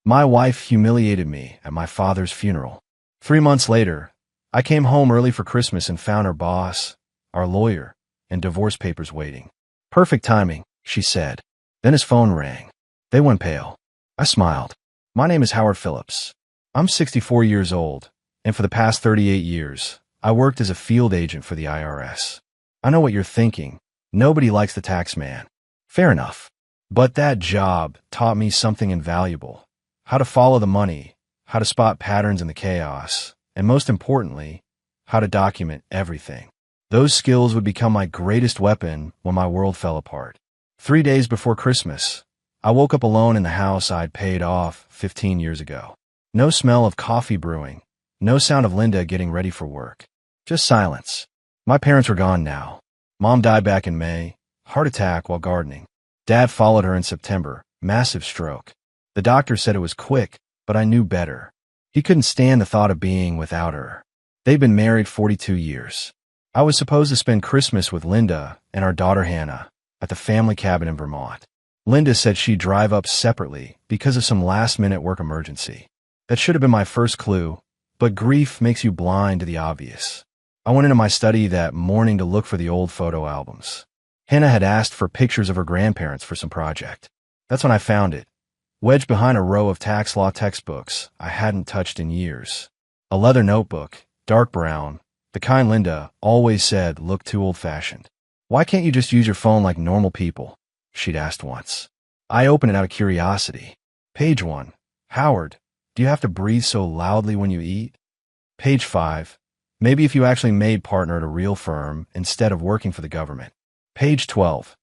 My wife humiliated me at my father's funeral. 3 months later, I came home early for Christmas and found her boss, our lawyer, and divorce papers waiting. Perfect timing, she said. Then his phone rang. They went pale. I smiled. My name is Howard Phillips. I'm 64 years old, and for the past 38 years, I worked as a field agent for the IRS. I know what you're thinking. Nobody likes the tax man. Fair enough. But that job taught me something invaluable. How to follow the money, how to spot patterns in the chaos, and most importantly, how to document everything. Those skills would become my greatest weapon when my world fell apart. 3 days before Christmas, I woke up alone in the house I'd paid off 15 years ago. No smell of coffee brewing, no sound of Linda getting ready for work. Just silence. My parents were gone now. Mom died back in May, heart attack while gardening. Dad followed her in September, massive stroke. The doctor said it was quick, but I knew better. He couldn't stand the thought of being without her. They'd been married 42 years. I was supposed to spend Christmas with Linda and our daughter Hannah at the family cabin in Vermont. Linda said she'd drive up separately because of some last-minute work emergency. That should have been my first clue, but grief makes you blind to the obvious. I went into my study that morning to look for the old photo albums. Hannah had asked for pictures of her grandparents for some project. That's when I found it, wedged behind a row of tax law textbooks I hadn't touched in years. A leather notebook, dark brown, the kind Linda always said looked too old-fashioned. "Why can't you just use your phone like normal people?" she'd asked once. I opened it out of curiosity. Page 1. Howard, do you have to breathe so loudly when you eat? Page 5. Maybe if you actually made partner at a real firm instead of working for the government. Page 12.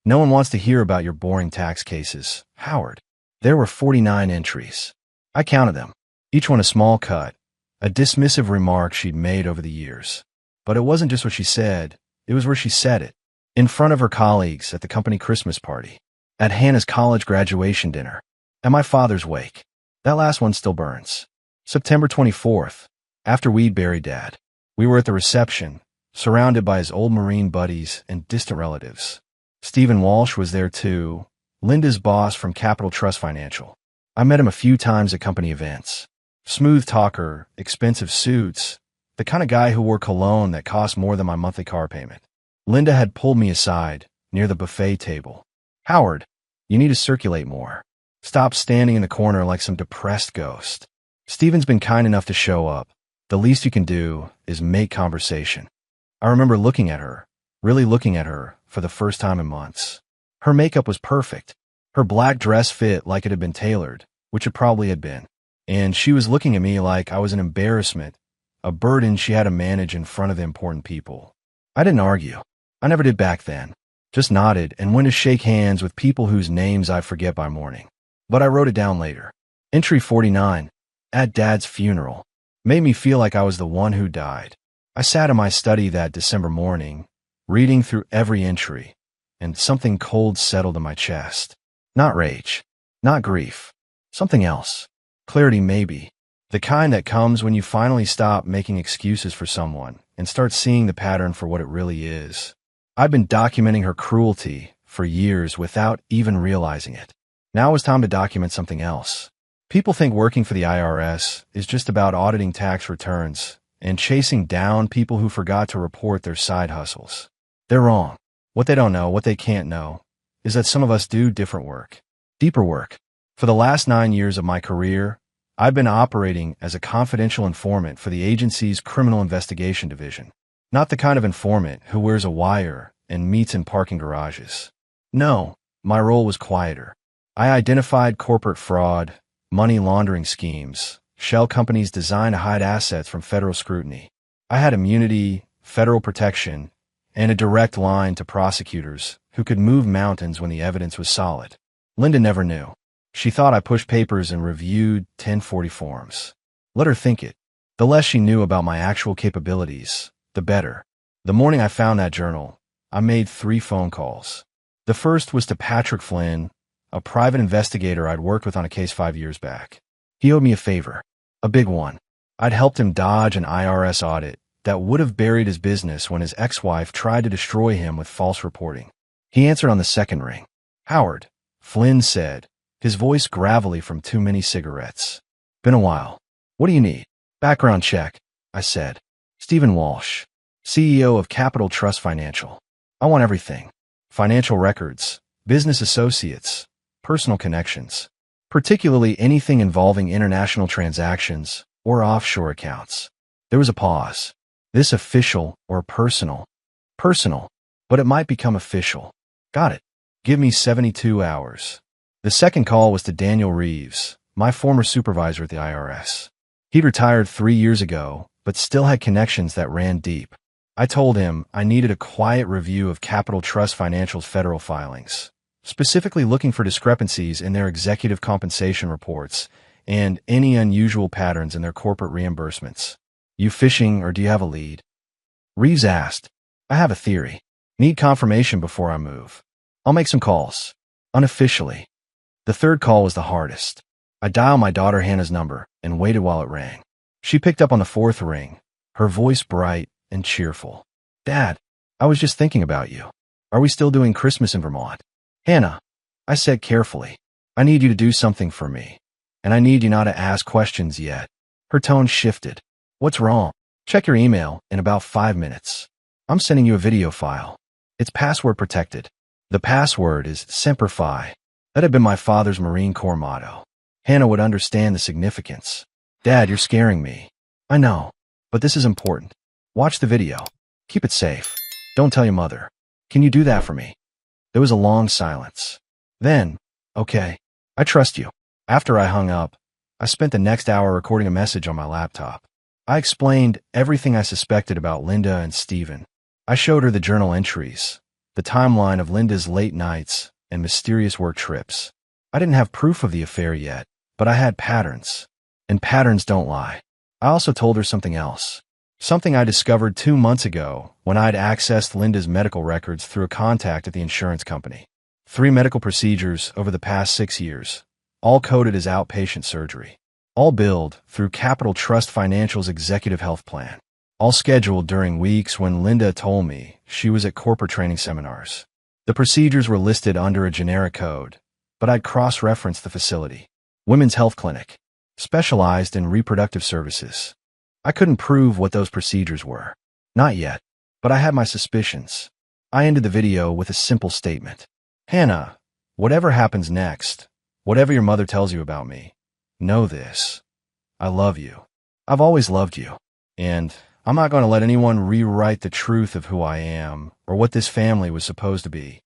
No one wants to hear about your boring tax cases, Howard. There were 49 entries. I counted them, each one a small cut, a dismissive remark she'd made over the years. But it wasn't just what she said, it was where she said it. In front of her colleagues at the company Christmas party, at Hannah's college graduation dinner, at my father's wake. That last one still burns. September 24th, after we'd buried Dad. We were at the reception, surrounded by his old Marine buddies and distant relatives. Stephen Walsh was there too, Linda's boss from Capital Trust Financial. I met him a few times at company events. Smooth talker, expensive suits, the kind of guy who wore cologne that cost more than my monthly car payment. Linda had pulled me aside, near the buffet table. "Howard, you need to circulate more. Stop standing in the corner like some depressed ghost. Stephen's been kind enough to show up. The least you can do is make conversation." I remember looking at her, really looking at her, for the first time in months. Her makeup was perfect. Her black dress fit like it had been tailored, which it probably had been. And she was looking at me like I was an embarrassment, a burden she had to manage in front of the important people. I didn't argue. I never did back then. Just nodded and went to shake hands with people whose names I forget by morning. But I wrote it down later. Entry 49, at Dad's funeral, made me feel like I was the one who died. I sat in my study that December morning, reading through every entry, and something cold settled in my chest. Not rage, not grief, something else. Clarity maybe, the kind that comes when you finally stop making excuses for someone and start seeing the pattern for what it really is. I've been documenting her cruelty for years without even realizing it. Now it was time to document something else. People think working for the IRS is just about auditing tax returns and chasing down people who forgot to report their side hustles. They're wrong. What they don't know, what they can't know, is that some of us do different work, deeper work. For the last 9 years of my career, I've been operating as a confidential informant for the agency's criminal investigation division. Not the kind of informant who wears a wire and meets in parking garages. No, my role was quieter. I identified corporate fraud, money laundering schemes, shell companies designed to hide assets from federal scrutiny. I had immunity, federal protection, and a direct line to prosecutors who could move mountains when the evidence was solid. Linda never knew. She thought I pushed papers and reviewed 1040 forms. Let her think it. The less she knew about my actual capabilities, the better. The morning I found that journal, I made 3 phone calls. The first was to Patrick Flynn, a private investigator I'd worked with on a case 5 years back. He owed me a favor, a big one. I'd helped him dodge an IRS audit that would have buried his business when his ex-wife tried to destroy him with false reporting. He answered on the second ring. "Howard," Flynn said, his voice gravelly from too many cigarettes. Been a while. What do you need? Background check, I said. Stephen Walsh, CEO of Capital Trust Financial. I want everything. Financial records, business associates, personal connections, particularly anything involving international transactions or offshore accounts. There was a pause. This official or personal? Personal, but it might become official. Got it. Give me 72 hours. The second call was to Daniel Reeves, my former supervisor at the IRS. He'd retired 3 years ago, but still had connections that ran deep. I told him I needed a quiet review of Capital Trust Financial's federal filings, specifically looking for discrepancies in their executive compensation reports and any unusual patterns in their corporate reimbursements. You fishing or do you have a lead? Reeves asked. I have a theory. Need confirmation before I move. I'll make some calls. Unofficially. The third call was the hardest. I dialed my daughter Hannah's number and waited while it rang. She picked up on the fourth ring, her voice bright and cheerful. Dad, I was just thinking about you. Are we still doing Christmas in Vermont? Hannah, I said carefully, I need you to do something for me. And I need you not to ask questions yet. Her tone shifted. What's wrong? Check your email in about 5 minutes. I'm sending you a video file. It's password protected. The password is Semper Fi. That had been my father's Marine Corps motto. Hannah would understand the significance. Dad, you're scaring me. I know, but this is important. Watch the video. Keep it safe. Don't tell your mother. Can you do that for me? There was a long silence. Then, okay, I trust you. After I hung up, I spent the next hour recording a message on my laptop. I explained everything I suspected about Linda and Stephen. I showed her the journal entries, the timeline of Linda's late nights and mysterious work trips. I didn't have proof of the affair yet, but I had patterns. And patterns don't lie. I also told her something else. Something I discovered 2 months ago when I'd accessed Linda's medical records through a contact at the insurance company. 3 medical procedures over the past 6 years, all coded as outpatient surgery. All billed through Capital Trust Financial's executive health plan. All scheduled during weeks when Linda told me she was at corporate training seminars. The procedures were listed under a generic code, but I'd cross-referenced the facility. Women's Health Clinic, specialized in reproductive services. I couldn't prove what those procedures were. Not yet, but I had my suspicions. I ended the video with a simple statement. Hannah, whatever happens next, whatever your mother tells you about me, know this. I love you. I've always loved you. And I'm not going to let anyone rewrite the truth of who I am or what this family was supposed to be.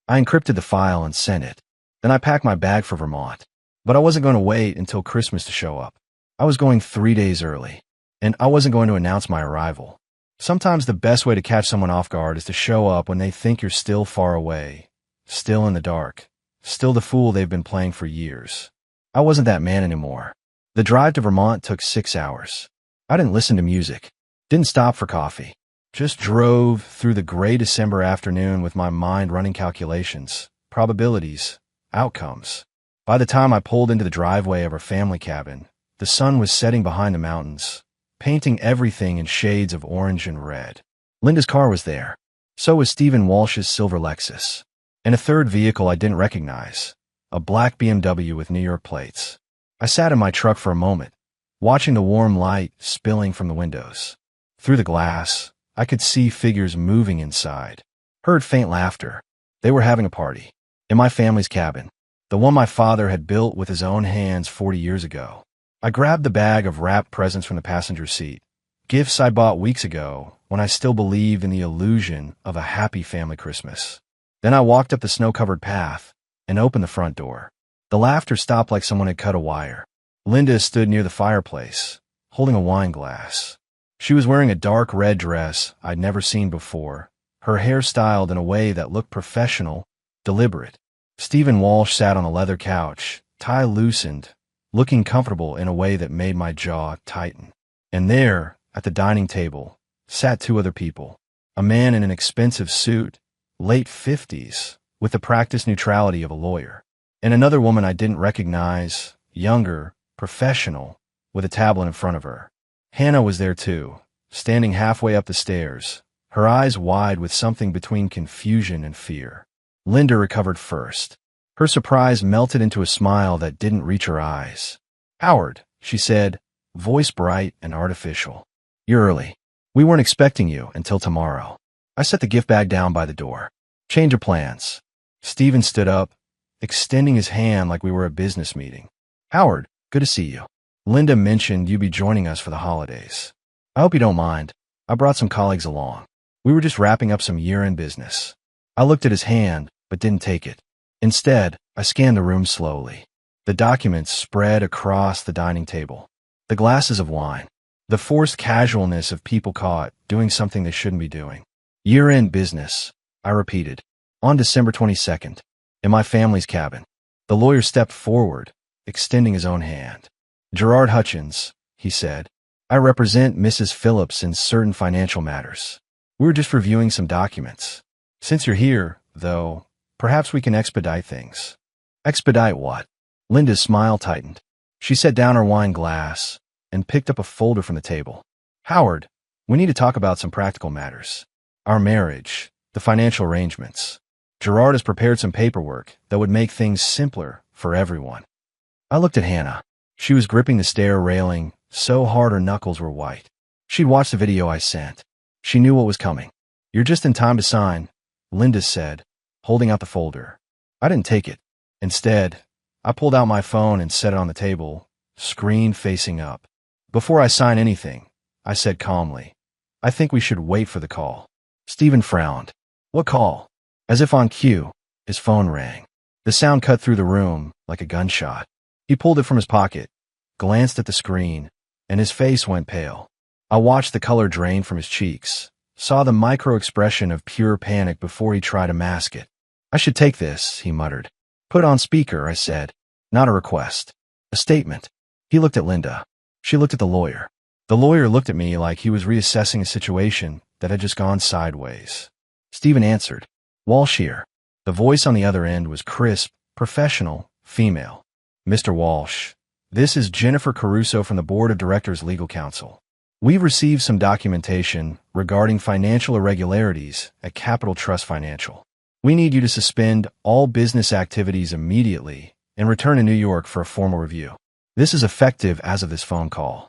I encrypted the file and sent it. Then I packed my bag for Vermont. But I wasn't going to wait until Christmas to show up. I was going 3 days early, and I wasn't going to announce my arrival. Sometimes the best way to catch someone off guard is to show up when they think you're still far away, still in the dark, still the fool they've been playing for years. I wasn't that man anymore. The drive to Vermont took 6 hours. I didn't listen to music, didn't stop for coffee, just drove through the gray December afternoon with my mind running calculations, probabilities, outcomes. By the time I pulled into the driveway of our family cabin, the sun was setting behind the mountains, painting everything in shades of orange and red. Linda's car was there. So was Stephen Walsh's silver Lexus. And a third vehicle I didn't recognize, a black BMW with New York plates. I sat in my truck for a moment, watching the warm light spilling from the windows. Through the glass, I could see figures moving inside. Heard faint laughter. They were having a party. In my family's cabin. The one my father had built with his own hands 40 years ago. I grabbed the bag of wrapped presents from the passenger seat, gifts I bought weeks ago when I still believed in the illusion of a happy family Christmas. Then I walked up the snow-covered path and opened the front door. The laughter stopped like someone had cut a wire. Linda stood near the fireplace, holding a wine glass. She was wearing a dark red dress I'd never seen before, her hair styled in a way that looked professional, deliberate. Stephen Walsh sat on a leather couch, tie loosened, looking comfortable in a way that made my jaw tighten. And there, at the dining table, sat 2 other people. A man in an expensive suit, late 50s, with the practiced neutrality of a lawyer. And another woman I didn't recognize, younger, professional, with a tablet in front of her. Hannah was there too, standing halfway up the stairs, her eyes wide with something between confusion and fear. Linda recovered first. Her surprise melted into a smile that didn't reach her eyes. "Howard," she said, voice bright and artificial. "You're early. We weren't expecting you until tomorrow." I set the gift bag down by the door. "Change of plans." Stephen stood up, extending his hand like we were a business meeting. "Howard, good to see you. Linda mentioned you'd be joining us for the holidays. I hope you don't mind. I brought some colleagues along. We were just wrapping up some year-end business." I looked at his hand, but didn't take it. Instead, I scanned the room slowly. The documents spread across the dining table. The glasses of wine. The forced casualness of people caught doing something they shouldn't be doing. "Year-end business," I repeated. "On December 22nd. In my family's cabin." The lawyer stepped forward, extending his own hand. "Gerard Hutchins," he said. "I represent Mrs. Phillips in certain financial matters. We were just reviewing some documents. Since you're here, though, perhaps we can expedite things." "Expedite what?" Linda's smile tightened. She set down her wine glass and picked up a folder from the table. "Howard, we need to talk about some practical matters. Our marriage, the financial arrangements. Gerard has prepared some paperwork that would make things simpler for everyone." I looked at Hannah. She was gripping the stair railing so hard her knuckles were white. She'd watched the video I sent. She knew what was coming. "You're just in time to sign," Linda said, holding out the folder. I didn't take it. Instead, I pulled out my phone and set it on the table, screen facing up. "Before I sign anything," I said calmly, "I think we should wait for the call." Stephen frowned. "What call?" As if on cue, his phone rang. The sound cut through the room like a gunshot. He pulled it from his pocket, glanced at the screen, and his face went pale. I watched the color drain from his cheeks, saw the micro-expression of pure panic before he tried to mask it. "I should take this," he muttered. "Put on speaker," I said. "Not a request. A statement." He looked at Linda. She looked at the lawyer. The lawyer looked at me like he was reassessing a situation that had just gone sideways. Stephen answered. "Walsh here." The voice on the other end was crisp, professional, female. "Mr. Walsh, this is Jennifer Caruso from the Board of Directors Legal Counsel. We've received some documentation regarding financial irregularities at Capital Trust Financial. We need you to suspend all business activities immediately and return to New York for a formal review. This is effective as of this phone call."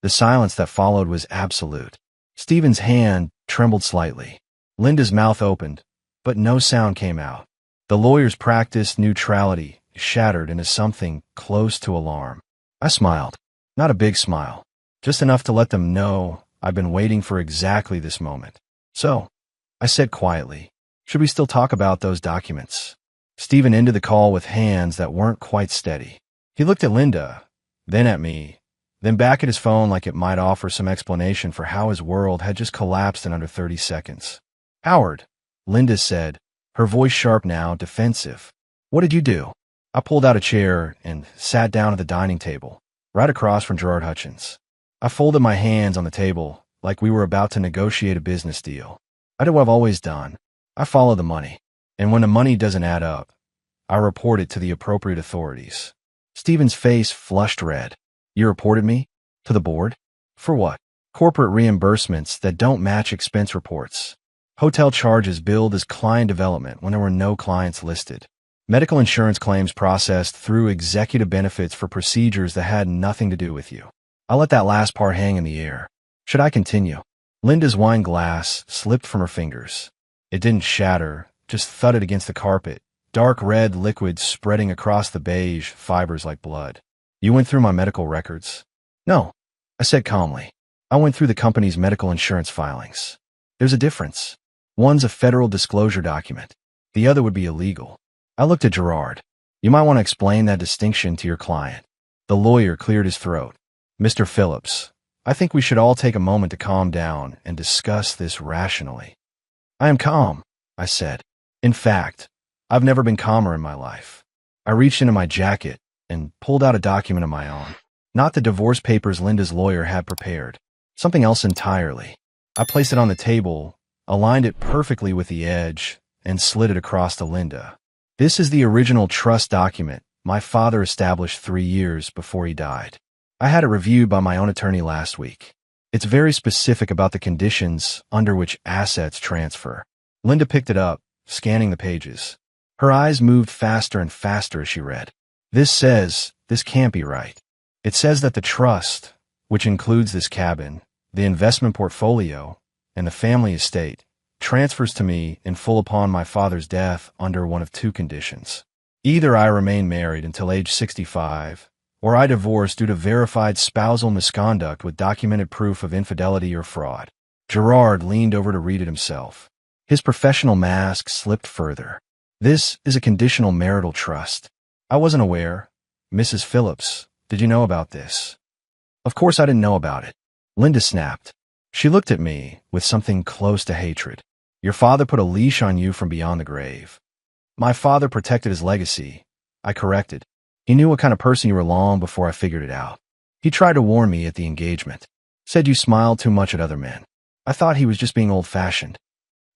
The silence that followed was absolute. Stephen's hand trembled slightly. Linda's mouth opened, but no sound came out. The lawyer's practiced neutrality shattered into something close to alarm. I smiled. Not a big smile, just enough to let them know I've been waiting for exactly this moment. "So," I said quietly, "should we still talk about those documents?" Stephen ended the call with hands that weren't quite steady. He looked at Linda, then at me, then back at his phone like it might offer some explanation for how his world had just collapsed in under 30 seconds. "Howard," Linda said, her voice sharp now, defensive. "What did you do?" I pulled out a chair and sat down at the dining table, right across from Gerard Hutchins. I folded my hands on the table like we were about to negotiate a business deal. I did what I've always done. I follow the money. And when the money doesn't add up, I report it to the appropriate authorities. Stephen's face flushed red. "You reported me? To the board? For what?" "Corporate reimbursements that don't match expense reports. Hotel charges billed as client development when there were no clients listed. Medical insurance claims processed through executive benefits for procedures that had nothing to do with you." I let that last part hang in the air. Should I continue? Linda's wine glass slipped from her fingers. It didn't shatter, just thudded against the carpet, dark red liquid spreading across the beige fibers like blood. "You went through my medical records?" "No," I said calmly. "I went through the company's medical insurance filings. There's a difference. One's a federal disclosure document. The other would be illegal." I looked at Gerard. "You might want to explain that distinction to your client." The lawyer cleared his throat. "Mr. Phillips, I think we should all take a moment to calm down and discuss this rationally." "I am calm," I said. "In fact, I've never been calmer in my life." I reached into my jacket and pulled out a document of my own. Not the divorce papers Linda's lawyer had prepared. Something else entirely. I placed it on the table, aligned it perfectly with the edge, and slid it across to Linda. "This is the original trust document my father established 3 years before he died. I had it reviewed by my own attorney last week. It's very specific about the conditions under which assets transfer." Linda picked it up, scanning the pages. Her eyes moved faster and faster as she read. This can't be right. It says that the trust, which includes this cabin, the investment portfolio, and the family estate, transfers to me in full upon my father's death under one of two conditions. Either I remain married until age 65, or I divorce due to verified spousal misconduct with documented proof of infidelity or fraud. Gerard leaned over to read it himself. His professional mask slipped further. This is a conditional marital trust. I wasn't aware. Mrs. Phillips, did you know about this? Of course I didn't know about it. Linda snapped. She looked at me with something close to hatred. Your father put a leash on you from beyond the grave. My father protected his legacy. I corrected. He knew what kind of person you were long before I figured it out. He tried to warn me at the engagement. Said you smiled too much at other men. I thought he was just being old-fashioned.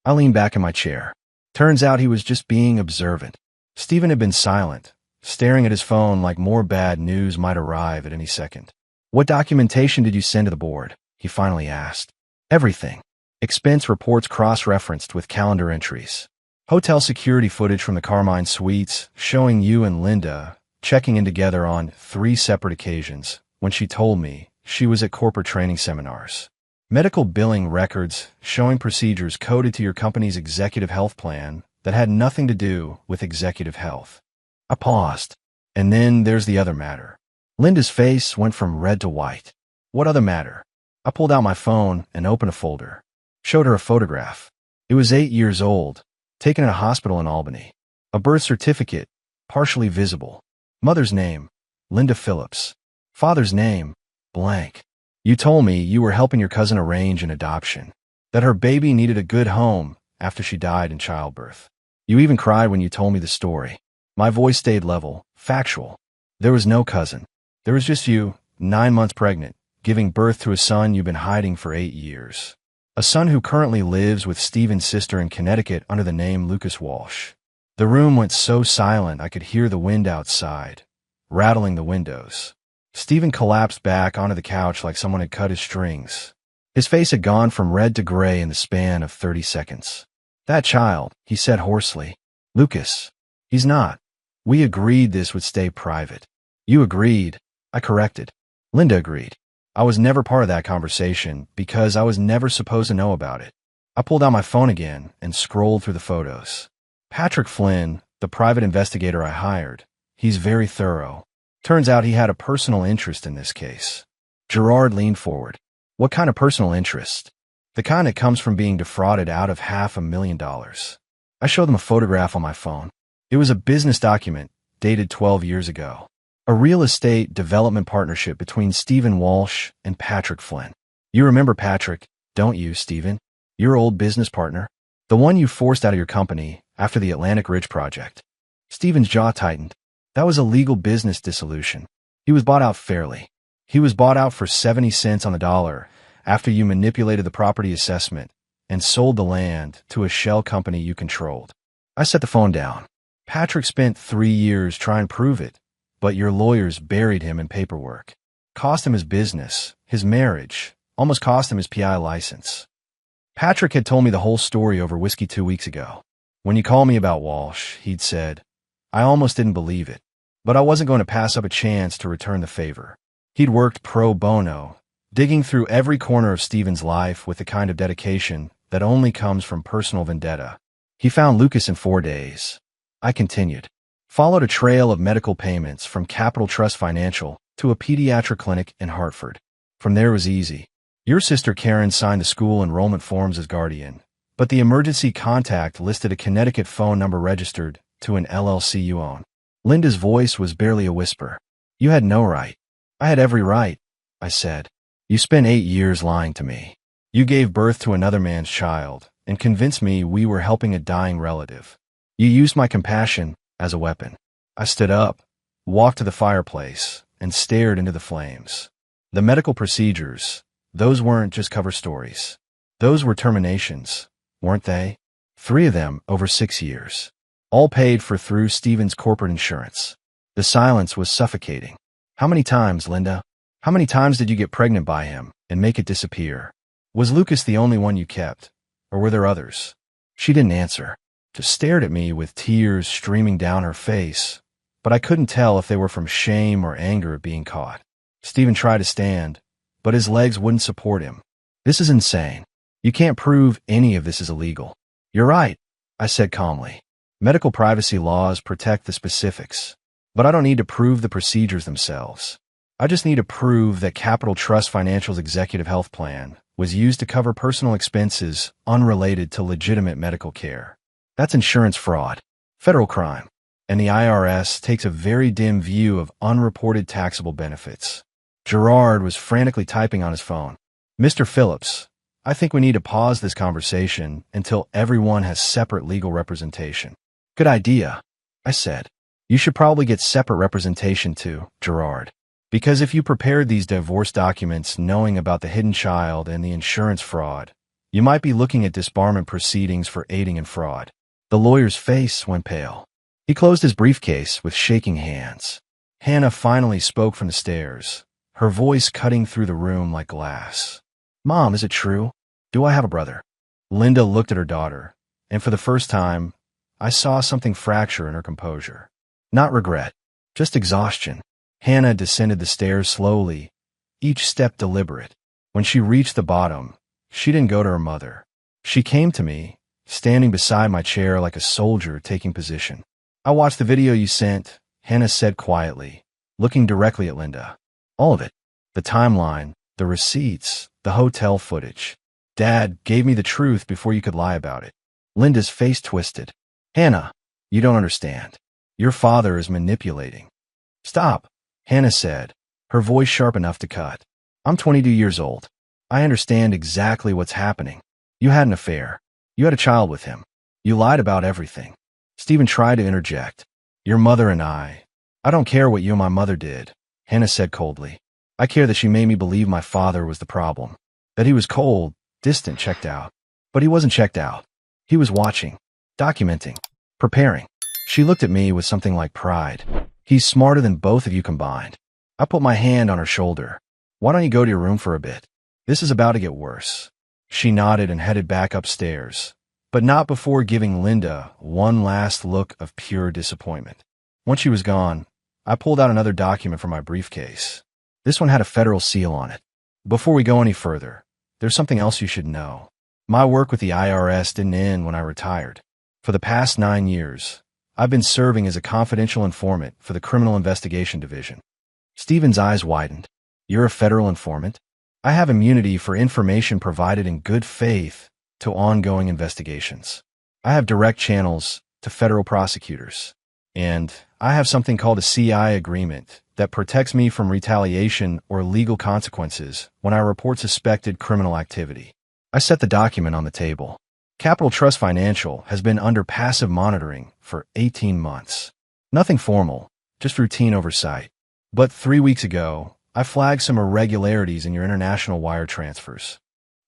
I leaned back in my chair. Turns out he was just being observant. Stephen had been silent, staring at his phone like more bad news might arrive at any second. What documentation did you send to the board? He finally asked. Everything. Expense reports cross-referenced with calendar entries. Hotel security footage from the Carmine Suites showing you and Linda checking in together on 3 separate occasions when she told me she was at corporate training seminars. Medical billing records showing procedures coded to your company's executive health plan that had nothing to do with executive health. I paused. And then there's the other matter. Linda's face went from red to white. What other matter? I pulled out my phone and opened a folder. Showed her a photograph. It was 8 years old, taken at a hospital in Albany. A birth certificate, partially visible. Mother's name, Linda Phillips. Father's name, blank. You told me you were helping your cousin arrange an adoption, that her baby needed a good home after she died in childbirth. You even cried when you told me the story. My voice stayed level, factual. There was no cousin. There was just you, 9 months pregnant, giving birth to a son you've been hiding for 8 years. A son who currently lives with Stephen's sister in Connecticut under the name Lucas Walsh. The room went so silent I could hear the wind outside, rattling the windows. Stephen collapsed back onto the couch like someone had cut his strings. His face had gone from red to gray in the span of 30 seconds. That child, he said hoarsely. Lucas. He's not. We agreed this would stay private. You agreed. I corrected. Linda agreed. I was never part of that conversation because I was never supposed to know about it. I pulled out my phone again and scrolled through the photos. Patrick Flynn, the private investigator I hired, he's very thorough. Turns out he had a personal interest in this case. Gerard leaned forward. What kind of personal interest? The kind that comes from being defrauded out of $500,000. I showed them a photograph on my phone. It was a business document dated 12 years ago. A real estate development partnership between Stephen Walsh and Patrick Flynn. You remember Patrick, don't you, Stephen? Your old business partner? The one you forced out of your company after the Atlantic Ridge project. Stephen's jaw tightened. That was a legal business dissolution. He was bought out fairly. He was bought out for 70 cents on the dollar after you manipulated the property assessment and sold the land to a shell company you controlled. I set the phone down. Patrick spent 3 years trying to prove it, but your lawyers buried him in paperwork. Cost him his business, his marriage, almost cost him his PI license. Patrick had told me the whole story over whiskey 2 weeks ago. When you called me about Walsh, he'd said, I almost didn't believe it, but I wasn't going to pass up a chance to return the favor. He'd worked pro bono, digging through every corner of Stephen's life with the kind of dedication that only comes from personal vendetta. He found Lucas in 4 days. I continued. Followed a trail of medical payments from Capital Trust Financial to a pediatric clinic in Hartford. From there it was easy. Your sister Karen signed the school enrollment forms as guardian, but the emergency contact listed a Connecticut phone number registered to an LLC you own. Linda's voice was barely a whisper. You had no right. I had every right, I said. You spent 8 years lying to me. You gave birth to another man's child and convinced me we were helping a dying relative. You used my compassion as a weapon. I stood up, walked to the fireplace, and stared into the flames. The medical procedures, those weren't just cover stories. Those were terminations, weren't they? 3 of them over 6 years. All paid for through Stephen's corporate insurance. The silence was suffocating. How many times, Linda? How many times did you get pregnant by him and make it disappear? Was Lucas the only one you kept, or were there others? She didn't answer. just stared at me with tears streaming down her face, but I couldn't tell if they were from shame or anger at being caught. Stephen tried to stand, but his legs wouldn't support him. This is insane. You can't prove any of this is illegal. You're right, I said calmly. Medical privacy laws protect the specifics, but I don't need to prove the procedures themselves. I just need to prove that Capital Trust Financial's executive health plan was used to cover personal expenses unrelated to legitimate medical care. That's insurance fraud, federal crime, and the IRS takes a very dim view of unreported taxable benefits. Gerard was frantically typing on his phone. Mr. Phillips, I think we need to pause this conversation until everyone has separate legal representation. Good idea, I said. You should probably get separate representation too, Gerard. Because if you prepared these divorce documents knowing about the hidden child and the insurance fraud, you might be looking at disbarment proceedings for aiding and fraud. The lawyer's face went pale. He closed his briefcase with shaking hands. Hannah finally spoke from the stairs, her voice cutting through the room like glass. Mom, is it true? Do I have a brother? Linda looked at her daughter, and for the first time, I saw something fracture in her composure. Not regret, just exhaustion. Hannah descended the stairs slowly, each step deliberate. When she reached the bottom, she didn't go to her mother. She came to me, standing beside my chair like a soldier taking position. I watched the video you sent, Hannah said quietly, looking directly at Linda. All of it. The timeline, the receipts, the hotel footage. Dad gave me the truth before you could lie about it. Linda's face twisted. Hannah, you don't understand. Your father is manipulating. Stop, Hannah said, her voice sharp enough to cut. I'm 22 years old. I understand exactly what's happening. You had an affair. You had a child with him. You lied about everything. Stephen tried to interject. Your mother and I don't care what you and my mother did, Hannah said coldly. I care that she made me believe my father was the problem. That he was cold, distant, checked out. But he wasn't checked out. He was watching, documenting, preparing. She looked at me with something like pride. He's smarter than both of you combined. I put my hand on her shoulder. Why don't you go to your room for a bit? This is about to get worse. She nodded and headed back upstairs, but not before giving Linda one last look of pure disappointment. Once she was gone, I pulled out another document from my briefcase. This one had a federal seal on it. Before we go any further, there's something else you should know. My work with the IRS didn't end when I retired. For the past 9 years, I've been serving as a confidential informant for the Criminal Investigation Division. Stephen's eyes widened. You're a federal informant? I have immunity for information provided in good faith to ongoing investigations. I have direct channels to federal prosecutors. And I have something called a CI agreement that protects me from retaliation or legal consequences when I report suspected criminal activity. I set the document on the table. Capital Trust Financial has been under passive monitoring for 18 months. Nothing formal, just routine oversight. But 3 weeks ago, I flagged some irregularities in your international wire transfers.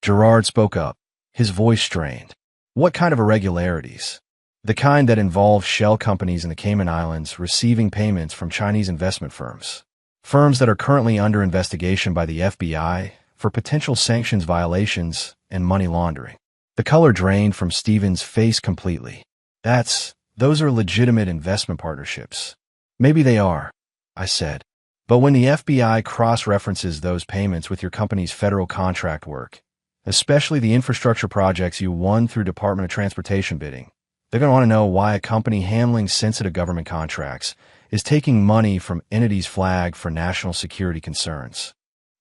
Gerard spoke up, his voice strained. What kind of irregularities? The kind that involve shell companies in the Cayman Islands receiving payments from Chinese investment firms. Firms that are currently under investigation by the FBI for potential sanctions violations and money laundering. The color drained from Stephen's face completely. Those are legitimate investment partnerships. Maybe they are, I said. But when the FBI cross-references those payments with your company's federal contract work, especially the infrastructure projects you won through Department of Transportation bidding, they're going to want to know why a company handling sensitive government contracts is taking money from entities flagged for national security concerns.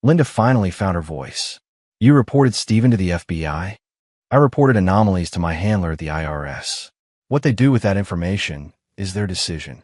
Linda finally found her voice. You reported Stephen to the FBI? I reported anomalies to my handler at the IRS. What they do with that information is their decision.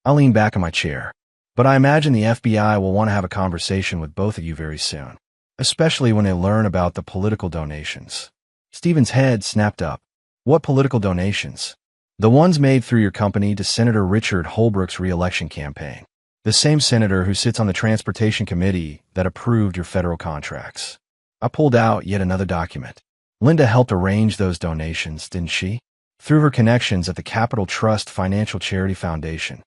I leaned back in my chair. But I imagine the FBI will want to have a conversation with both of you very soon, especially when they learn about the political donations. Stephen's head snapped up. What political donations? The ones made through your company to Senator Richard Holbrooke's re-election campaign. The same senator who sits on the Transportation Committee that approved your federal contracts. I pulled out yet another document. Linda helped arrange those donations, didn't she? Through her connections at the Capital Trust Financial Charity Foundation.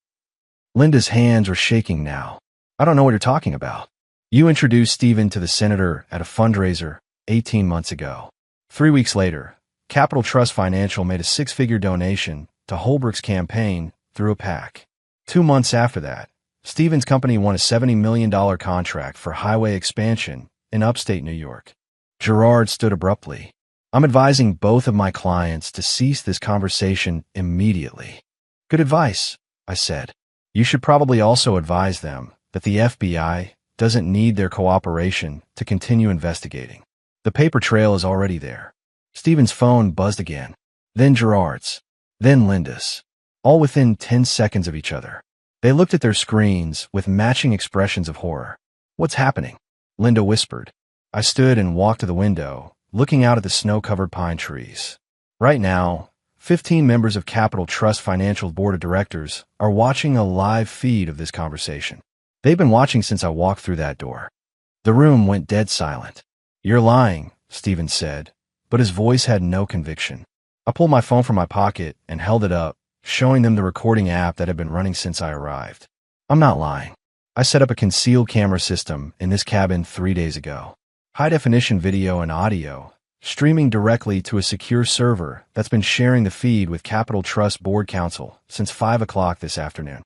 Linda's hands are shaking now. I don't know what you're talking about. You introduced Stephen to the senator at a fundraiser 18 months ago. 3 weeks later, Capital Trust Financial made a six-figure donation to Holbrook's campaign through a PAC. 2 months after that, Stephen's company won a $70 million contract for highway expansion in upstate New York. Gerard stood abruptly. I'm advising both of my clients to cease this conversation immediately. Good advice, I said. You should probably also advise them that the FBI doesn't need their cooperation to continue investigating. The paper trail is already there. Stephen's phone buzzed again. Then Gerard's. Then Linda's. All within 10 seconds of each other. They looked at their screens with matching expressions of horror. What's happening? Linda whispered. I stood and walked to the window, looking out at the snow-covered pine trees. Right now, 15 members of Capital Trust Financial's board of directors are watching a live feed of this conversation. They've been watching since I walked through that door. The room went dead silent. You're lying, Stephen said, but his voice had no conviction. I pulled my phone from my pocket and held it up, showing them the recording app that had been running since I arrived. I'm not lying. I set up a concealed camera system in this cabin 3 days ago. High-definition video and audio, streaming directly to a secure server that's been sharing the feed with Capital Trust Board Counsel since 5 o'clock this afternoon.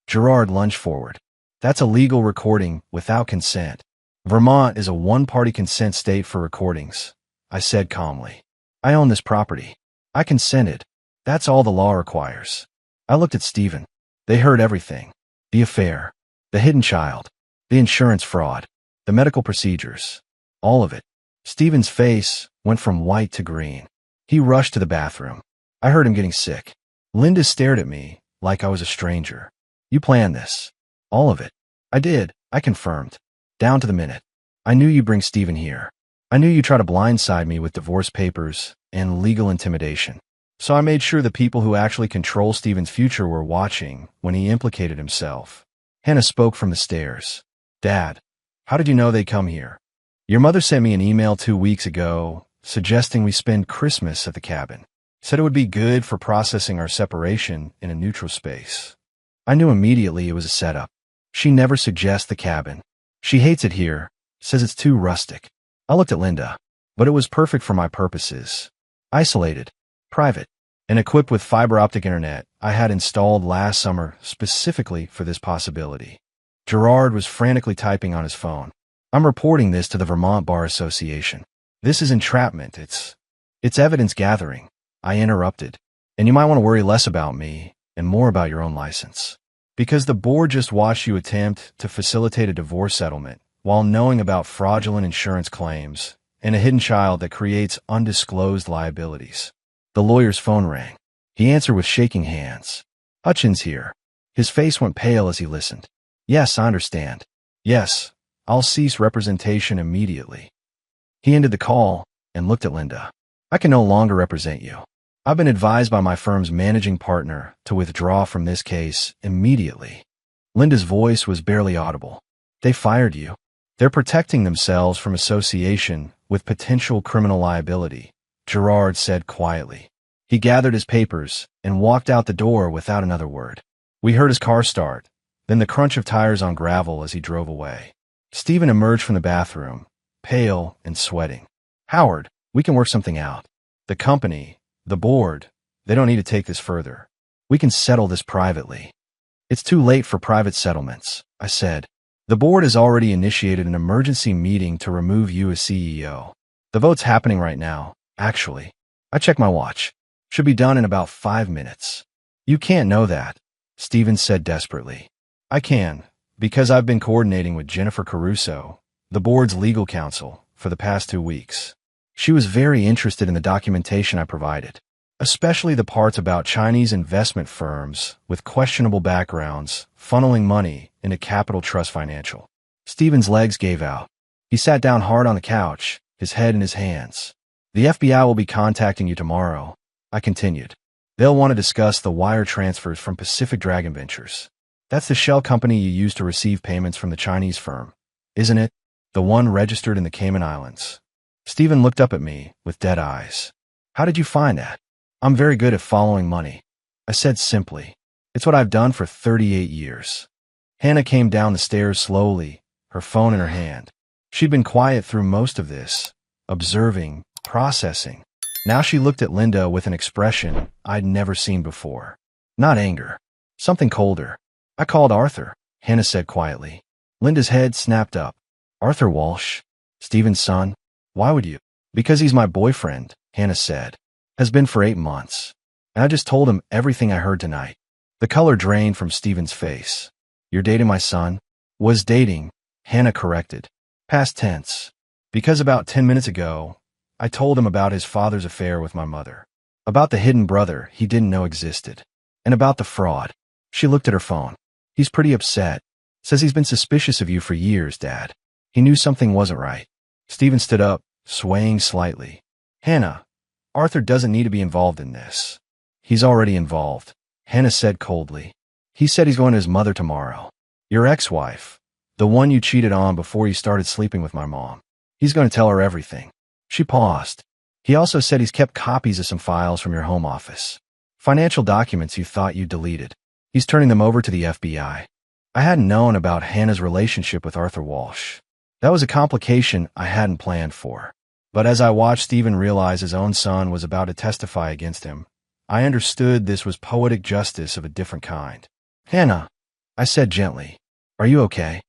Gerard lunged forward. That's a legal recording without consent. Vermont is a one-party consent state for recordings, I said calmly. I own this property. I consented. That's all the law requires. I looked at Stephen. They heard everything. The affair. The hidden child. The insurance fraud. The medical procedures. All of it. Stephen's face went from white to green. He rushed to the bathroom. I heard him getting sick. Linda stared at me like I was a stranger. You planned this. All of it. I did, I confirmed. Down to the minute. I knew you'd bring Stephen here. I knew you'd try to blindside me with divorce papers and legal intimidation. So I made sure the people who actually control Stephen's future were watching when he implicated himself. Hannah spoke from the stairs. Dad, how did you know they'd come here? Your mother sent me an email 2 weeks ago suggesting we spend Christmas at the cabin. Said it would be good for processing our separation in a neutral space. I knew immediately it was a setup. She never suggests the cabin. She hates it here, says it's too rustic. I looked at Linda, but it was perfect for my purposes. Isolated, private, and equipped with fiber optic internet I had installed last summer specifically for this possibility. Gerard was frantically typing on his phone. I'm reporting this to the Vermont Bar Association. This is entrapment. It's evidence gathering. I interrupted. And you might want to worry less about me and more about your own license. Because the board just watched you attempt to facilitate a divorce settlement while knowing about fraudulent insurance claims and a hidden child that creates undisclosed liabilities. The lawyer's phone rang. He answered with shaking hands. Hutchins here. His face went pale as he listened. Yes, I understand. Yes, I'll cease representation immediately. He ended the call and looked at Linda. I can no longer represent you. I've been advised by my firm's managing partner to withdraw from this case immediately. Linda's voice was barely audible. They fired you. They're protecting themselves from association with potential criminal liability, Gerard said quietly. He gathered his papers and walked out the door without another word. We heard his car start, then the crunch of tires on gravel as he drove away. Stephen emerged from the bathroom, pale and sweating. Howard, we can work something out. The company, the board, they don't need to take this further. We can settle this privately. It's too late for private settlements, I said. The board has already initiated an emergency meeting to remove you as CEO. The vote's happening right now, actually. I checked my watch. Should be done in about 5 minutes. You can't know that, Stephen said desperately. I can, because I've been coordinating with Jennifer Caruso, the board's legal counsel, for the past 2 weeks. She was very interested in the documentation I provided, especially the parts about Chinese investment firms with questionable backgrounds funneling money into Capital Trust Financial. Stephen's legs gave out. He sat down hard on the couch, his head in his hands. The FBI will be contacting you tomorrow, I continued. They'll want to discuss the wire transfers from Pacific Dragon Ventures. That's the shell company you used to receive payments from the Chinese firm, isn't it? The one registered in the Cayman Islands. Stephen looked up at me with dead eyes. How did you find that? I'm very good at following money, I said simply. It's what I've done for 38 years. Hannah came down the stairs slowly, her phone in her hand. She'd been quiet through most of this, observing, processing. Now she looked at Linda with an expression I'd never seen before. Not anger. Something colder. I called Arthur, Hannah said quietly. Linda's head snapped up. Arthur Walsh? Stephen's son? Why would you? Because he's my boyfriend, Hannah said. Has been for 8 months. And I just told him everything I heard tonight. The color drained from Stephen's face. You're dating my son? Was dating, Hannah corrected. Past tense. Because about 10 minutes ago, I told him about his father's affair with my mother. About the hidden brother he didn't know existed. And about the fraud. She looked at her phone. He's pretty upset. Says he's been suspicious of you for years, Dad. He knew something wasn't right. Stephen stood up, swaying slightly. Hannah, Arthur doesn't need to be involved in this. He's already involved, Hannah said coldly. He said he's going to his mother tomorrow. Your ex-wife, the one you cheated on before you started sleeping with my mom. He's going to tell her everything. She paused. He also said he's kept copies of some files from your home office. Financial documents you thought you deleted. He's turning them over to the FBI. I hadn't known about Hannah's relationship with Arthur Walsh. That was a complication I hadn't planned for. But as I watched Stephen realize his own son was about to testify against him, I understood this was poetic justice of a different kind. Hannah, I said gently, are you okay?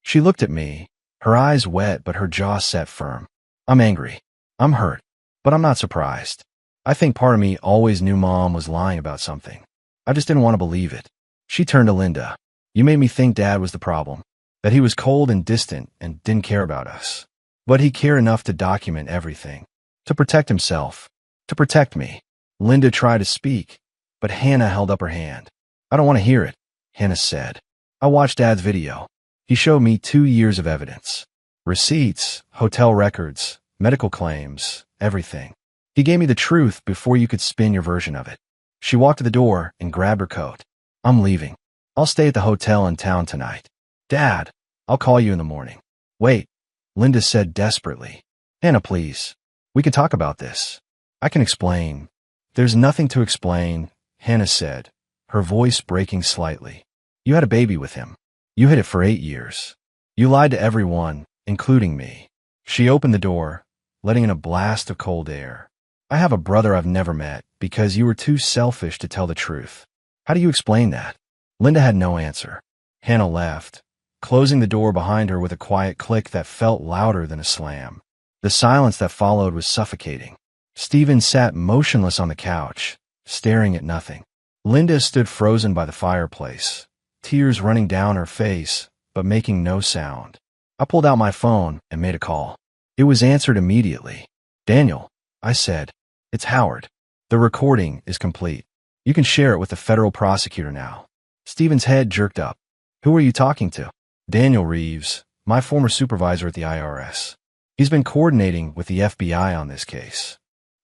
She looked at me, her eyes wet but her jaw set firm. I'm angry. I'm hurt. But I'm not surprised. I think part of me always knew Mom was lying about something. I just didn't want to believe it. She turned to Linda. You made me think Dad was the problem. That he was cold and distant and didn't care about us. But he cared enough to document everything. To protect himself. To protect me. Linda tried to speak, but Hannah held up her hand. I don't want to hear it, Hannah said. I watched Dad's video. He showed me 2 years of evidence. Receipts, hotel records, medical claims, everything. He gave me the truth before you could spin your version of it. She walked to the door and grabbed her coat. I'm leaving. I'll stay at the hotel in town tonight. Dad, I'll call you in the morning. Wait, Linda said desperately. Hannah, please. We can talk about this. I can explain. There's nothing to explain, Hannah said, her voice breaking slightly. You had a baby with him. You hid it for 8 years. You lied to everyone, including me. She opened the door, letting in a blast of cold air. I have a brother I've never met because you were too selfish to tell the truth. How do you explain that? Linda had no answer. Hannah left, closing the door behind her with a quiet click that felt louder than a slam. The silence that followed was suffocating. Stephen sat motionless on the couch, staring at nothing. Linda stood frozen by the fireplace, tears running down her face, but making no sound. I pulled out my phone and made a call. It was answered immediately. Daniel, I said. It's Howard. The recording is complete. You can share it with the federal prosecutor now. Stephen's head jerked up. Who are you talking to? Daniel Reeves, my former supervisor at the IRS. He's been coordinating with the FBI on this case.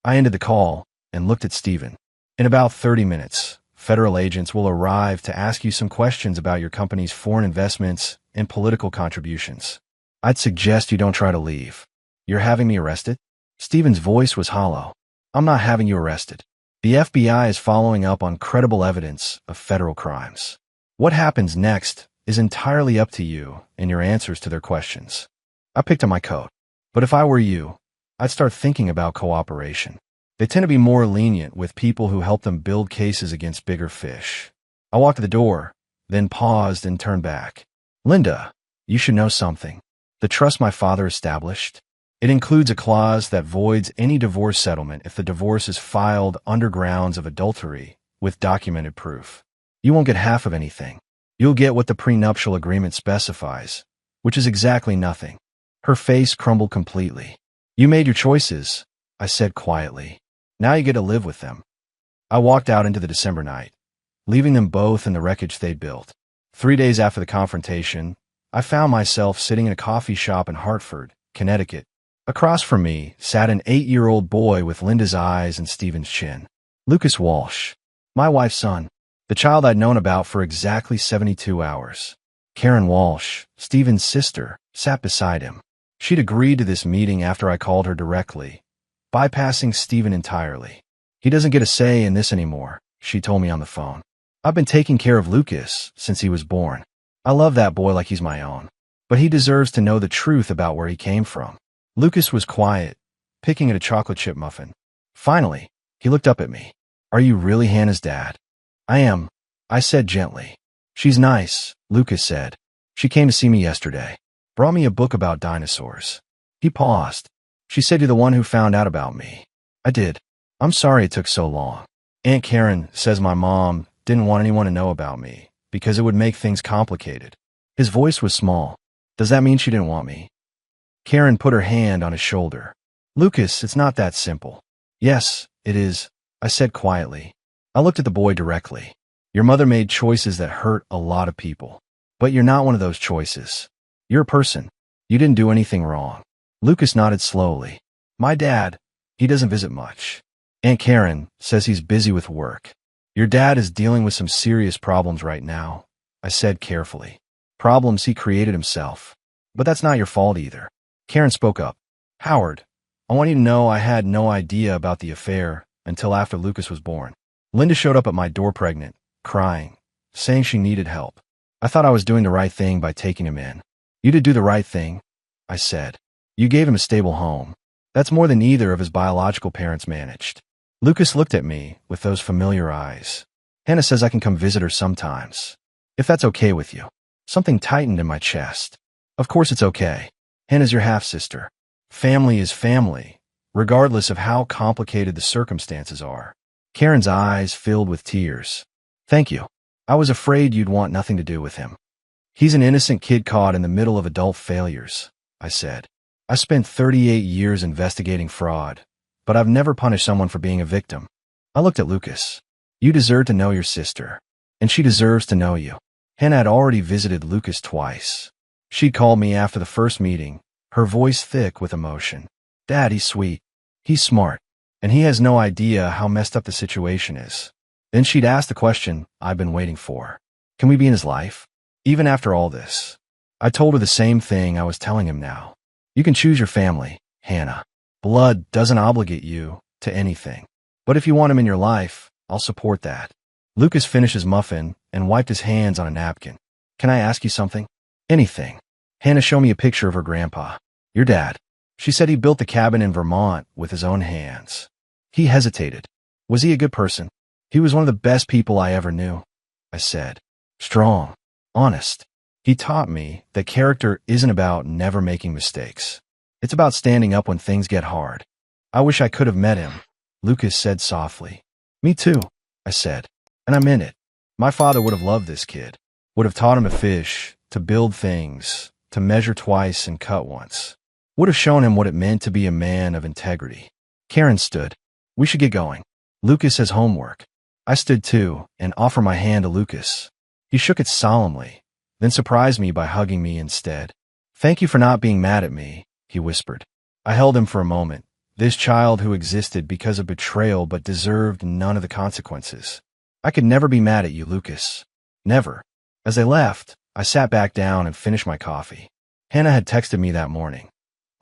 I ended the call and looked at Stephen. In about 30 minutes, federal agents will arrive to ask you some questions about your company's foreign investments and political contributions. I'd suggest you don't try to leave. You're having me arrested? Stephen's voice was hollow. I'm not having you arrested. The FBI is following up on credible evidence of federal crimes. What happens next is entirely up to you and your answers to their questions. I picked up my coat. But if I were you, I'd start thinking about cooperation. They tend to be more lenient with people who help them build cases against bigger fish. I walked to the door, then paused and turned back. Linda, you should know something. The trust my father established, it includes a clause that voids any divorce settlement if the divorce is filed under grounds of adultery with documented proof. You won't get half of anything. You'll get what the prenuptial agreement specifies, which is exactly nothing. Her face crumbled completely. You made your choices, I said quietly. Now you get to live with them. I walked out into the December night, leaving them both in the wreckage they'd built. 3 days after the confrontation, I found myself sitting in a coffee shop in Hartford, Connecticut. Across from me sat an 8-year-old boy with Linda's eyes and Stephen's chin. Lucas Walsh, my wife's son, the child I'd known about for exactly 72 hours. Karen Walsh, Stephen's sister, sat beside him. She'd agreed to this meeting after I called her directly, bypassing Stephen entirely. He doesn't get a say in this anymore, she told me on the phone. I've been taking care of Lucas since he was born. I love that boy like he's my own. But he deserves to know the truth about where he came from. Lucas was quiet, picking at a chocolate chip muffin. Finally, he looked up at me. Are you really Hannah's dad? I am, I said gently. She's nice, Lucas said. She came to see me yesterday. Brought me a book about dinosaurs. He paused. She said you're the one who found out about me. I did. I'm sorry it took so long. Aunt Karen says my mom didn't want anyone to know about me because it would make things complicated. His voice was small. Does that mean she didn't want me? Karen put her hand on his shoulder. Lucas, it's not that simple. Yes, it is, I said quietly. I looked at the boy directly. Your mother made choices that hurt a lot of people. But you're not one of those choices. You're a person. You didn't do anything wrong. Lucas nodded slowly. My dad, he doesn't visit much. Aunt Karen says he's busy with work. Your dad is dealing with some serious problems right now, I said carefully. Problems he created himself. But that's not your fault either. Karen spoke up. Howard, I want you to know I had no idea about the affair until after Lucas was born. Linda showed up at my door pregnant, crying, saying she needed help. I thought I was doing the right thing by taking him in. You did do the right thing, I said. You gave him a stable home. That's more than either of his biological parents managed. Lucas looked at me with those familiar eyes. Hannah says I can come visit her sometimes. If that's okay with you. Something tightened in my chest. Of course it's okay. Hannah's your half-sister. Family is family, regardless of how complicated the circumstances are. Karen's eyes filled with tears. Thank you. I was afraid you'd want nothing to do with him. He's an innocent kid caught in the middle of adult failures, I said. I spent 38 years investigating fraud, but I've never punished someone for being a victim. I looked at Lucas. You deserve to know your sister, and she deserves to know you. Hannah had already visited Lucas twice. She'd called me after the first meeting, her voice thick with emotion. Dad, he's sweet. He's smart. And he has no idea how messed up the situation is. Then she'd ask the question I've been waiting for. Can we be in his life? Even after all this. I told her the same thing I was telling him now. You can choose your family, Hannah. Blood doesn't obligate you to anything. But if you want him in your life, I'll support that. Lucas finished his muffin and wiped his hands on a napkin. Can I ask you something? Anything. Hannah showed me a picture of her grandpa. Your dad. She said he built the cabin in Vermont with his own hands. He hesitated. Was he a good person? He was one of the best people I ever knew, I said. Strong. Honest. He taught me that character isn't about never making mistakes. It's about standing up when things get hard. I wish I could have met him, Lucas said softly. Me too, I said. And I meant it. My father would have loved this kid. Would have taught him to fish, to build things, to measure twice and cut once. Would have shown him what it meant to be a man of integrity. Karen stood. We should get going. Lucas has homework. I stood too and offered my hand to Lucas. He shook it solemnly, then surprised me by hugging me instead. Thank you for not being mad at me, he whispered. I held him for a moment, this child who existed because of betrayal but deserved none of the consequences. I could never be mad at you, Lucas. Never. As they left, I sat back down and finished my coffee. Hannah had texted me that morning.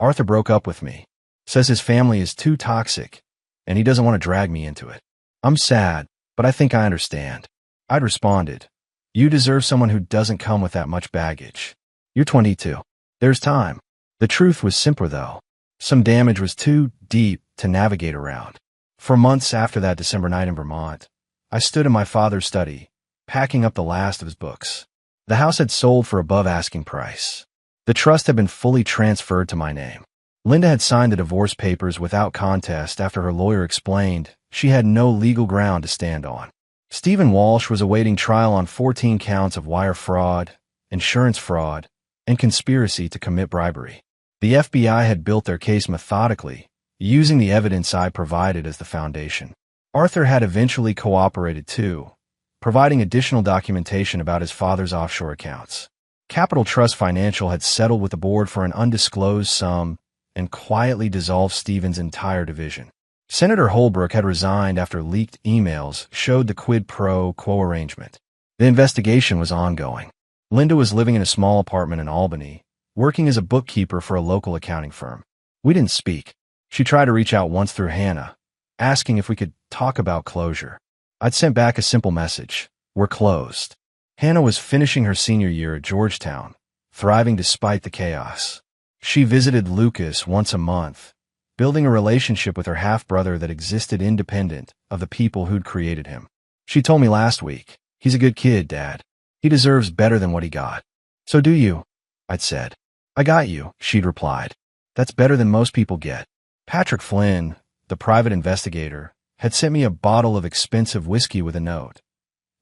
Arthur broke up with me. Says his family is too toxic, and he doesn't want to drag me into it. I'm sad, but I think I understand. I'd responded. You deserve someone who doesn't come with that much baggage. You're 22. There's time. The truth was simpler, though. Some damage was too deep to navigate around. For months after that December night in Vermont, I stood in my father's study, packing up the last of his books. The house had sold for above asking price. The trust had been fully transferred to my name. Linda had signed the divorce papers without contest after her lawyer explained she had no legal ground to stand on. Stephen Walsh was awaiting trial on 14 counts of wire fraud, insurance fraud, and conspiracy to commit bribery. The FBI had built their case methodically, using the evidence I provided as the foundation. Arthur had eventually cooperated too, providing additional documentation about his father's offshore accounts. Capital Trust Financial had settled with the board for an undisclosed sum and quietly dissolved Stephen's entire division. Senator Holbrook had resigned after leaked emails showed the quid pro quo arrangement. The investigation was ongoing. Linda was living in a small apartment in Albany, working as a bookkeeper for a local accounting firm. We didn't speak. She tried to reach out once through Hannah, asking if we could talk about closure. I'd sent back a simple message. We're closed. Hannah was finishing her senior year at Georgetown, thriving despite the chaos. She visited Lucas once a month, building a relationship with her half-brother that existed independent of the people who'd created him. She told me last week, "He's a good kid, Dad. He deserves better than what he got." "So do you," I'd said. "I got you," she'd replied. "That's better than most people get." Patrick Flynn, the private investigator, had sent me a bottle of expensive whiskey with a note.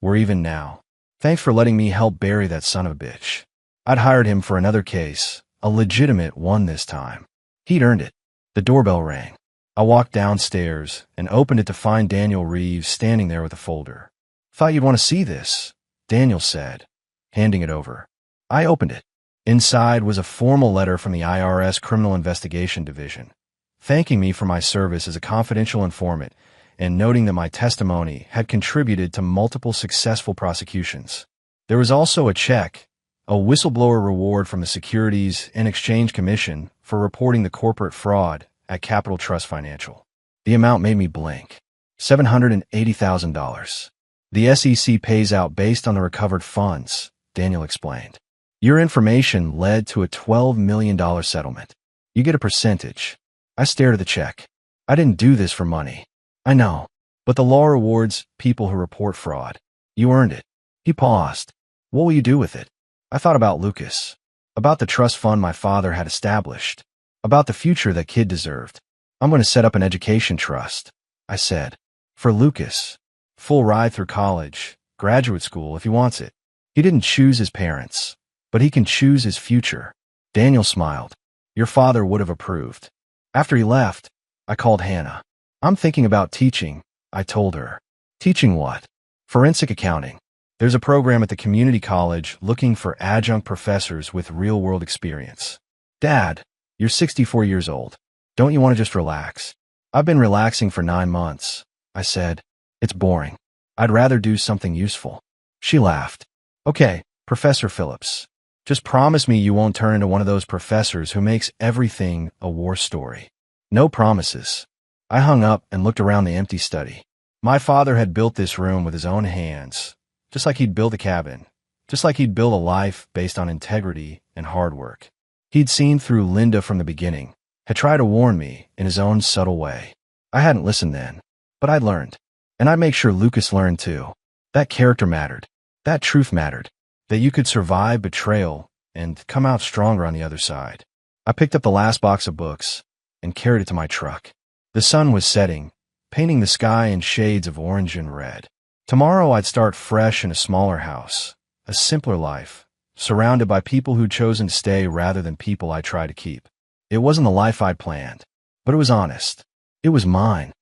"We're even now. Thanks for letting me help bury that son of a bitch." I'd hired him for another case, a legitimate one this time. He'd earned it. The doorbell rang. I walked downstairs and opened it to find Daniel Reeves standing there with a folder. "Thought you'd want to see this," Daniel said, handing it over. I opened it. Inside was a formal letter from the IRS Criminal Investigation Division, thanking me for my service as a confidential informant and noting that my testimony had contributed to multiple successful prosecutions. There was also a check, a whistleblower reward from the Securities and Exchange Commission for reporting the corporate fraud at Capital Trust Financial. The amount made me blink. $780,000. The SEC pays out based on the recovered funds, Daniel explained. Your information led to a $12 million settlement. You get a percentage. I stared at the check. I didn't do this for money. I know. But the law rewards people who report fraud. You earned it. He paused. What will you do with it? I thought about Lucas. About the trust fund my father had established. About the future that kid deserved. I'm going to set up an education trust, I said. For Lucas. Full ride through college, graduate school if he wants it. He didn't choose his parents, but he can choose his future. Daniel smiled. Your father would have approved. After he left, I called Hannah. I'm thinking about teaching, I told her. Teaching what? Forensic accounting. There's a program at the community college looking for adjunct professors with real-world experience. Dad, you're 64 years old. Don't you want to just relax? I've been relaxing for 9 months, I said. It's boring. I'd rather do something useful. She laughed. Okay, Professor Phillips. Just promise me you won't turn into one of those professors who makes everything a war story. No promises. I hung up and looked around the empty study. My father had built this room with his own hands, just like he'd build a cabin, just like he'd build a life based on integrity and hard work. He'd seen through Linda from the beginning, had tried to warn me in his own subtle way. I hadn't listened then, but I'd learned. And I'd make sure Lucas learned too. That character mattered. That truth mattered. That you could survive betrayal and come out stronger on the other side. I picked up the last box of books and carried it to my truck. The sun was setting, painting the sky in shades of orange and red. Tomorrow I'd start fresh in a smaller house, a simpler life, surrounded by people who'd chosen to stay rather than people I tried to keep. It wasn't the life I'd planned, but it was honest. It was mine.